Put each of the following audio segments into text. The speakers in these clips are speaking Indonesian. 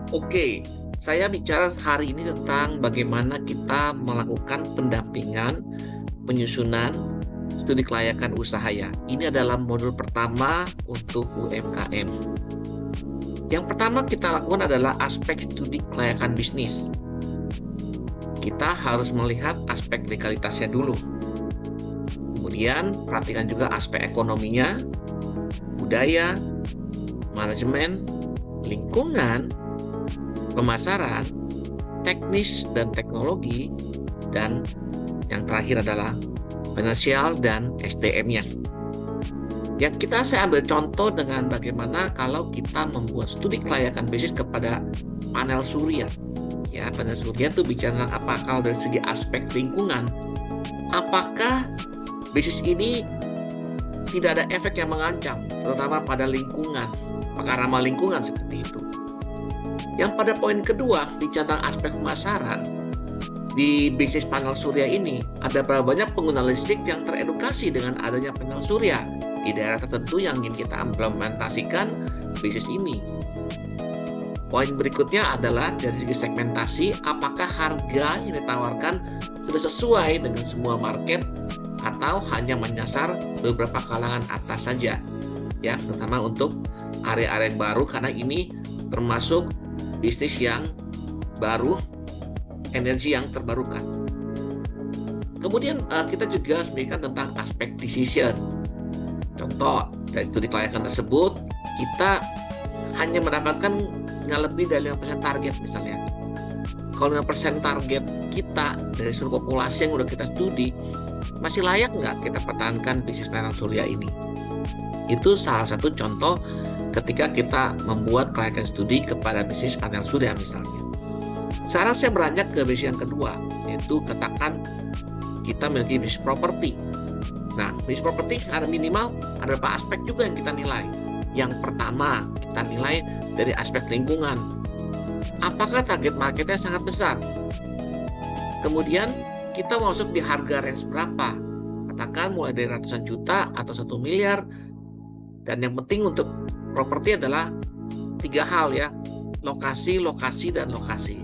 Oke, saya bicara hari ini tentang bagaimana kita melakukan pendampingan, penyusunan studi kelayakan usaha ya. Ini adalah modul pertama untuk UMKM. Yang pertama kita lakukan adalah aspek studi kelayakan bisnis. Kita harus melihat aspek legalitasnya dulu. Kemudian perhatikan juga aspek ekonominya, budaya, manajemen, lingkungan, pemasaran, teknis dan teknologi, dan yang terakhir adalah finansial dan SDM-nya. Ya, saya ambil contoh dengan bagaimana kalau kita membuat studi kelayakan bisnis kepada panel surya. Ya, panel surya itu bicara tentang apa? Kalau dari segi aspek lingkungan, apakah bisnis ini tidak ada efek yang mengancam, terutama pada lingkungan, apakah ramah lingkungan seperti itu. Yang pada poin kedua, bicara tentang aspek pemasaran, di bisnis panel surya ini, ada berapa banyak pengguna listrik yang teredukasi dengan adanya panel surya di daerah tertentu yang ingin kita implementasikan bisnis ini. Poin berikutnya adalah dari segi segmentasi, apakah harga yang ditawarkan sudah sesuai dengan semua market atau hanya menyasar beberapa kalangan atas saja, ya, terutama untuk area-area yang baru karena ini termasuk bisnis yang baru, energi yang terbarukan. Kemudian kita juga memikirkan tentang aspek decision. Contoh, dari studi kelayakan tersebut, kita hanya mendapatkan nggak lebih dari 5% target misalnya. Kalau 5% target kita dari seluruh populasi yang udah kita studi, masih layak nggak kita pertahankan bisnis panel surya ini? Itu salah satu contoh ketika kita membuat kelayakan studi kepada bisnis panel surya misalnya. Sekarang saya beranjak ke bisnis yang kedua, yaitu katakan kita memiliki bisnis properti. Nah, bisnis properti ada minimal, ada beberapa aspek juga yang kita nilai. Yang pertama, kita nilai dari aspek lingkungan. Apakah target marketnya sangat besar? Kemudian, kita masuk di harga range berapa? Katakan mulai dari ratusan juta atau 1 miliar. Dan yang penting untuk properti adalah 3 hal ya, lokasi, lokasi, dan lokasi.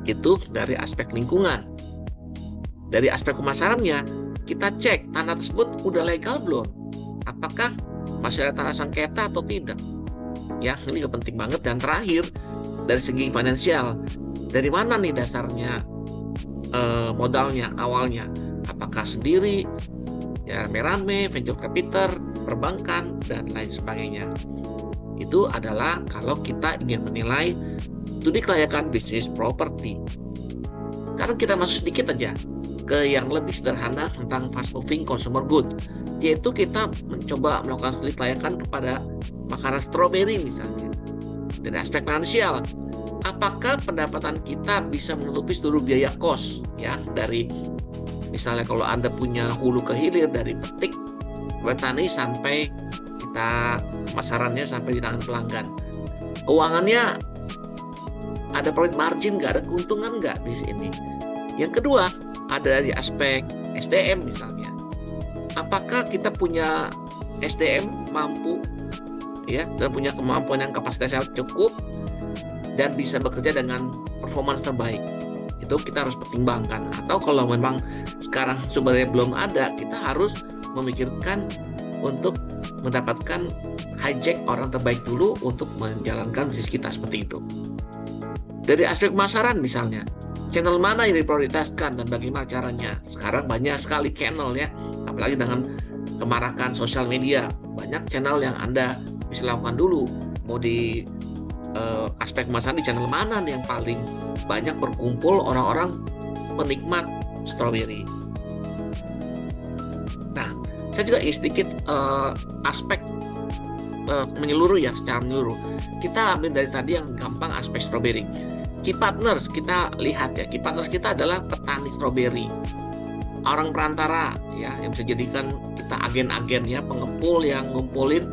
Itu dari aspek lingkungan. Dari aspek pemasarannya, kita cek tanah tersebut udah legal belum? Apakah masih ada tanah sengketa atau tidak? Ya, ini juga penting banget. Dan terakhir, dari segi finansial, dari mana nih dasarnya modalnya awalnya? Apakah sendiri, ya rame-rame, venture capital, perbankan, dan lain sebagainya. Itu adalah kalau kita ingin menilai studi kelayakan bisnis properti. Sekarang kita masuk sedikit aja ke yang lebih sederhana tentang fast moving consumer good, yaitu kita mencoba melakukan studi kelayakan kepada makanan stroberi misalnya. Dari aspek finansial, apakah pendapatan kita bisa menutupi seluruh biaya kos ya, dari misalnya kalau Anda punya hulu ke hilir dari petik, petani sampai kita pemasarannya sampai di tangan pelanggan. Keuangannya ada profit margin nggak, ada keuntungan nggak di sini. Yang kedua, ada di aspek SDM misalnya. Apakah kita punya SDM mampu ya, dan punya kemampuan yang kapasitasnya cukup dan bisa bekerja dengan performance terbaik. Itu kita harus pertimbangkan. Atau kalau memang sekarang sumbernya belum ada, kita harus memikirkan untuk mendapatkan hijack orang terbaik dulu untuk menjalankan bisnis kita seperti itu. Dari aspek pemasaran misalnya, channel mana yang diprioritaskan dan bagaimana caranya? Sekarang banyak sekali channel ya, apalagi dengan kemarakan sosial media. Banyak channel yang Anda bisa lakukan dulu. Mau di aspek pemasaran di channel mana nih yang paling banyak berkumpul orang-orang penikmat stroberi. Nah, saya juga sedikit aspek menyeluruh ya, secara menyeluruh. Kita ambil dari tadi yang gampang aspek stroberi. Key partners kita lihat ya, key partners kita adalah petani stroberi, orang perantara ya, yang bisa jadikan kita agen-agen ya, pengepul yang ngumpulin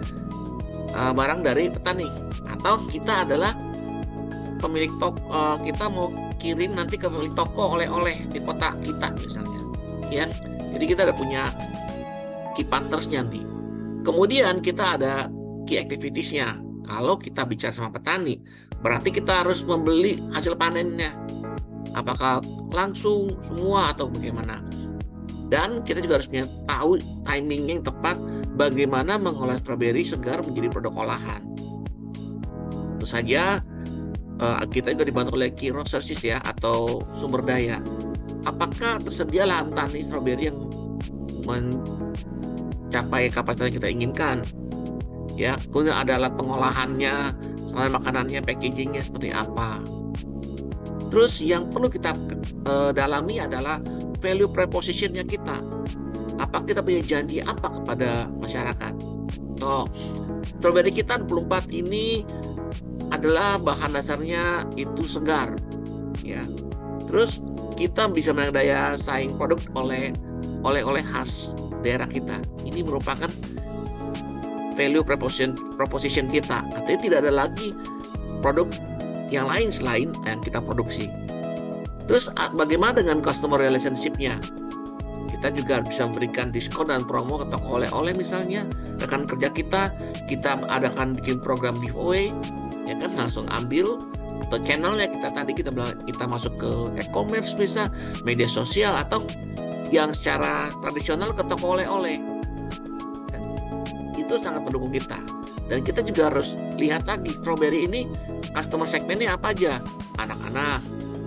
barang dari petani. Atau kita adalah pemilik toko, kita mau kirim nanti ke pemilik toko oleh-oleh di kota kita misalnya ya. Jadi kita ada punya key partnersnya nih. Kemudian kita ada key activitiesnya. Kalau kita bicara sama petani, berarti kita harus membeli hasil panennya. Apakah langsung semua atau bagaimana? Dan kita juga harus tahu timingnya yang tepat bagaimana mengolah stroberi segar menjadi produk olahan. Tentu saja kita juga dibantu oleh key resources ya, atau sumber daya. Apakah tersedia lahan tani stroberi yang mencapai kapasitas yang kita inginkan? Ya, kemudian ada alat pengolahannya, selain makanannya, packagingnya seperti apa. Terus yang perlu kita dalami adalah value proposition-nya kita. Apa kita punya janji apa kepada masyarakat? Stroberi kita 24 ini adalah bahan dasarnya itu segar, ya. Terus kita bisa menang daya saing produk oleh khas daerah kita. Ini merupakan value proposition kita. Artinya tidak ada lagi produk yang lain selain yang kita produksi. Terus bagaimana dengan customer relationship-nya? Kita juga bisa memberikan diskon dan promo ke toko oleh-oleh misalnya. Rekan kerja kita adakan bikin program giveaway, ya kan, langsung ambil. Atau channelnya kita masuk ke e-commerce bisa, media sosial, atau yang secara tradisional ke toko oleh-oleh. Itu sangat mendukung kita. Dan kita juga harus lihat lagi stroberi ini customer segmennya apa aja. Anak-anak,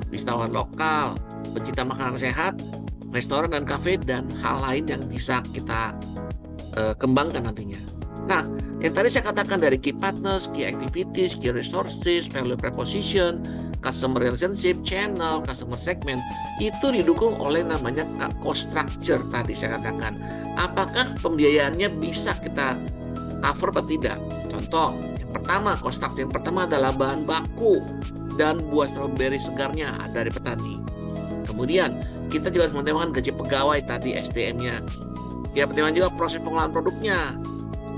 wisatawan lokal, pencinta makanan sehat, restoran dan kafe, dan hal lain yang bisa kita kembangkan nantinya. Nah, yang tadi saya katakan dari key partners, key activities, key resources, value proposition, customer relationship, channel, customer segment, itu didukung oleh namanya cost structure tadi saya katakan. Apakah pembiayaannya bisa kita cover atau tidak? Contoh, yang pertama, cost structure yang pertama adalah bahan baku dan buah stroberi segarnya dari petani. Kemudian, kita juga harus mempertimbangkan gaji pegawai tadi, SDM-nya. Ya, pertimbangan juga proses pengolahan produknya.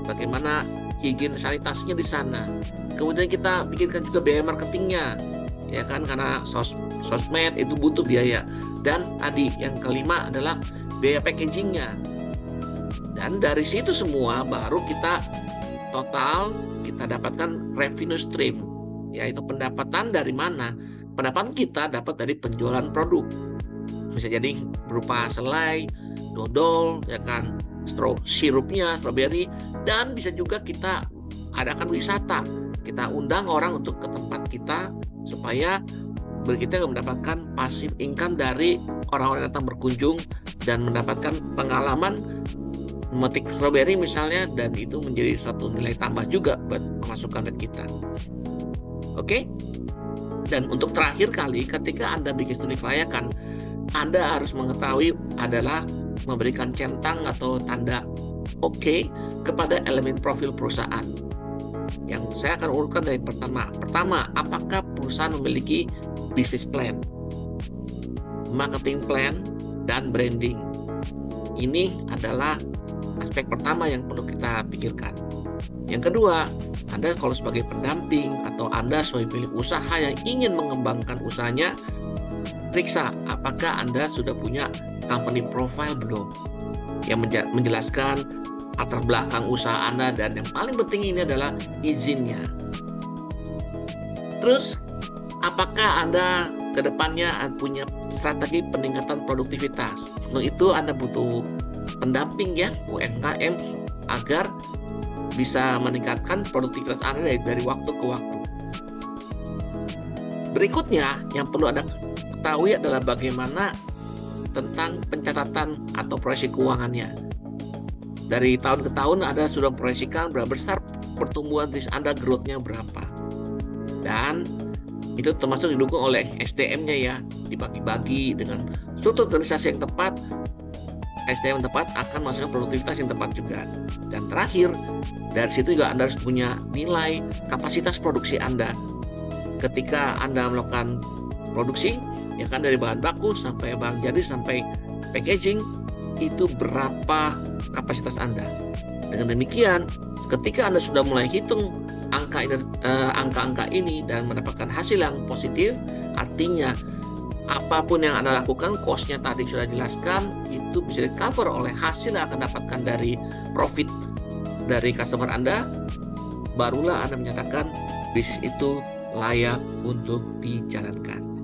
Bagaimana higienisasitasnya di sana. Kemudian kita pikirkan juga biaya marketingnya, ya kan, karena sosmed itu butuh biaya. Dan tadi yang kelima adalah biaya packagingnya. Dan dari situ semua baru kita dapatkan revenue stream, yaitu pendapatan dari mana? Pendapatan kita dapat dari penjualan produk. Bisa jadi berupa selai, dodol, ya kan, sirupnya, stroberi, dan bisa juga kita adakan wisata. Kita undang orang untuk ke tempat kita supaya kita mendapatkan passive income dari orang-orang yang datang berkunjung dan mendapatkan pengalaman memetik stroberi misalnya, dan itu menjadi suatu nilai tambah juga buat pemasukan kita. Oke? Dan untuk terakhir kali, ketika Anda bikin studi kelayakan, Anda harus mengetahui adalah memberikan centang atau tanda oke kepada elemen profil perusahaan. Yang saya akan urutkan dari pertama. Pertama, apakah perusahaan memiliki business plan, marketing plan, dan branding? Ini adalah aspek pertama yang perlu kita pikirkan. Yang kedua, Anda kalau sebagai pendamping atau Anda sebagai pemilik usaha yang ingin mengembangkan usahanya, periksa apakah Anda sudah punya company profile belum, yang menjelaskan latar belakang usaha Anda, dan yang paling penting ini adalah izinnya. Terus, apakah Anda ke depannya punya strategi peningkatan produktivitas? Untuk itu Anda butuh pendamping ya, UMKM, agar bisa meningkatkan produktivitas Anda dari waktu ke waktu. Berikutnya yang perlu Anda ketahui adalah bagaimana tentang pencatatan atau proyeksi keuangannya. Dari tahun ke tahun Anda sudah memproyeksikan berapa besar pertumbuhan bisnis Anda, growth-nya berapa. Dan itu termasuk didukung oleh SDM-nya ya, dibagi-bagi dengan struktur organisasi yang tepat. SDM yang tepat akan menghasilkan produktivitas yang tepat juga. Dan terakhir, dari situ juga Anda harus punya nilai kapasitas produksi Anda. Ketika Anda melakukan produksi, ya kan, dari bahan baku sampai bahan jadi sampai packaging, itu berapa kapasitas Anda. Dengan demikian, ketika Anda sudah mulai hitung angka-angka ini dan mendapatkan hasil yang positif, artinya apapun yang Anda lakukan, cost-nya tadi sudah jelaskan, itu bisa di-cover oleh hasil yang akan dapatkan dari profit dari customer Anda, barulah Anda menyatakan bisnis itu layak untuk dijalankan.